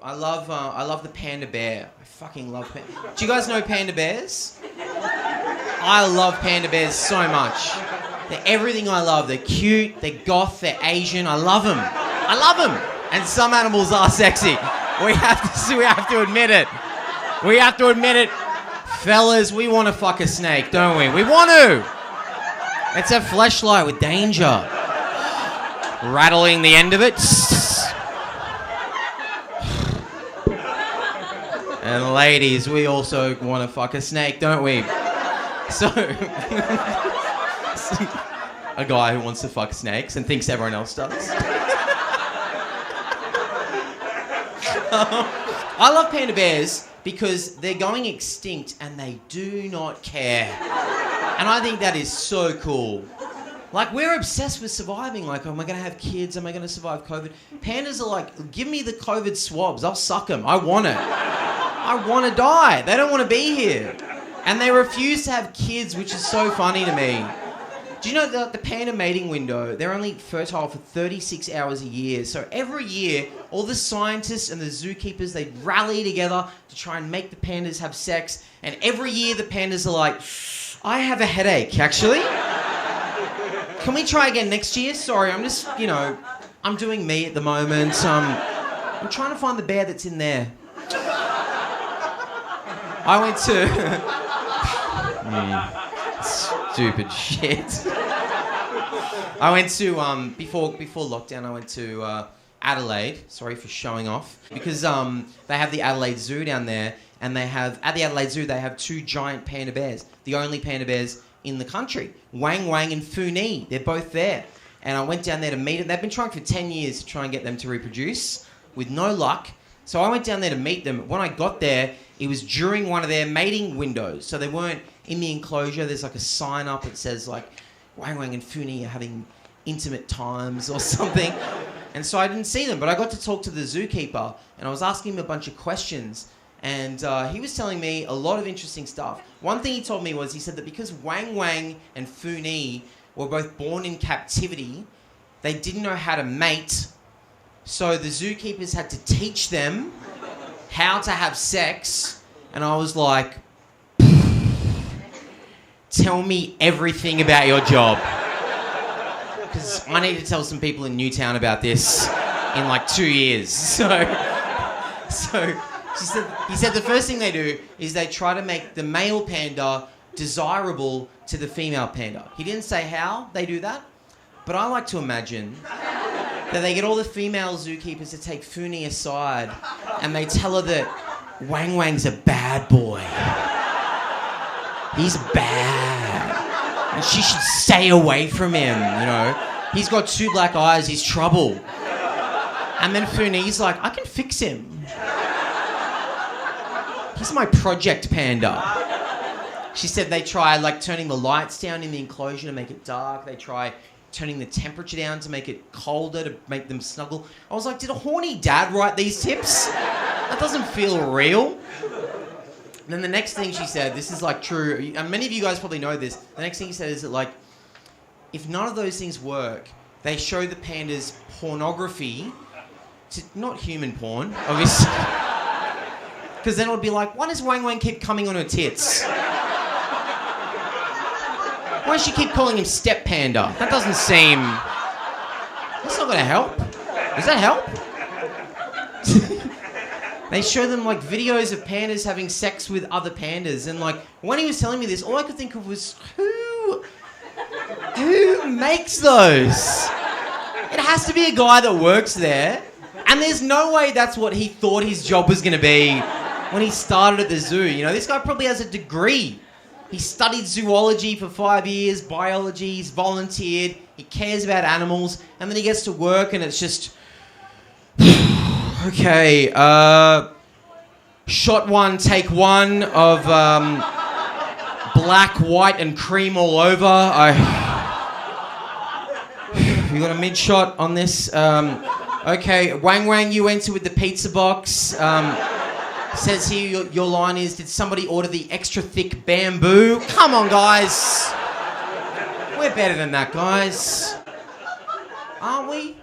I love the panda bear. I fucking love panda. Do you guys know panda bears? I love panda bears so much. They're everything I love. They're cute, they're goth, they're Asian. I love them. I love them. And some animals are sexy. We have to admit it. We have to admit it. Fellas, we want to fuck a snake, don't we? We want to. It's a fleshlight with danger. Rattling the end of it. And ladies, we also want to fuck a snake, don't we? So, a guy who wants to fuck snakes and thinks everyone else does. I love panda bears because they're going extinct and they do not care. And I think that is so cool. Like, we're obsessed with surviving. Like, am I going to have kids? Am I going to survive COVID? Pandas are like, give me the COVID swabs. I'll suck them. I want it. I want to die. They don't want to be here. And they refuse to have kids, which is so funny to me. Do you know that the panda mating window, they're only fertile for 36 hours a year. So every year, all the scientists and the zookeepers, they rally together to try and make the pandas have sex. And every year, the pandas are like, I have a headache, actually. Can we try again next year? Sorry, I'm just, I'm doing me at the moment. I'm trying to find the bear that's in there. I went to... Stupid shit. I went to, before lockdown, I went to Adelaide. Sorry for showing off. Because they have the Adelaide Zoo down there, and at the Adelaide Zoo, they have 2 giant panda bears. The only panda bears in the country. Wang Wang and Funi. They're both there. And I went down there to meet them. They've been trying for 10 years to try and get them to reproduce, with no luck. So I went down there to meet them. When I got there, it was during one of their mating windows. So they weren't in the enclosure. There's like a sign up that says like, Wang Wang and Funi are having intimate times or something. And so I didn't see them, but I got to talk to the zookeeper and I was asking him a bunch of questions. And he was telling me a lot of interesting stuff. One thing he told me was, he said that because Wang Wang and Funi were both born in captivity, they didn't know how to mate. So the zookeepers had to teach them how to have sex. And I was like, tell me everything about your job. Because I need to tell some people in Newtown about this in like 2 years. So he said the first thing they do is they try to make the male panda desirable to the female panda. He didn't say how they do that, but I like to imagine that they get all the female zookeepers to take Funi aside and they tell her that Wang Wang's a bad boy. He's bad. And she should stay away from him, He's got 2 black eyes, he's trouble. And then Funi's like, I can fix him. He's my project panda. She said they try turning the lights down in the enclosure to make it dark. They try turning the temperature down to make it colder, to make them snuggle. I was like, did a horny dad write these tips? That doesn't feel real. And then the next thing she said, this is true, and many of you guys probably know this, the next thing she said is that if none of those things work, they show the pandas pornography, not human porn, obviously. Because then it would be like, why does Wang Wang keep coming on her tits? Why does she keep calling him step panda? That doesn't seem... That's not going to help. Does that help? They show them videos of pandas having sex with other pandas, and when he was telling me this, all I could think of was who makes those? It has to be a guy that works there, and there's no way that's what he thought his job was going to be when he started at the zoo. This guy probably has a degree. He studied zoology for 5 years, biology, he's volunteered, he cares about animals, and then he gets to work and it's just... Okay, shot 1, take 1 of black, white, and cream all over. You got a mid shot on this? Okay, Wang Wang, you enter with the pizza box. Says here your line is, did somebody order the extra thick bamboo? Come on, guys. We're better than that, guys. Aren't we?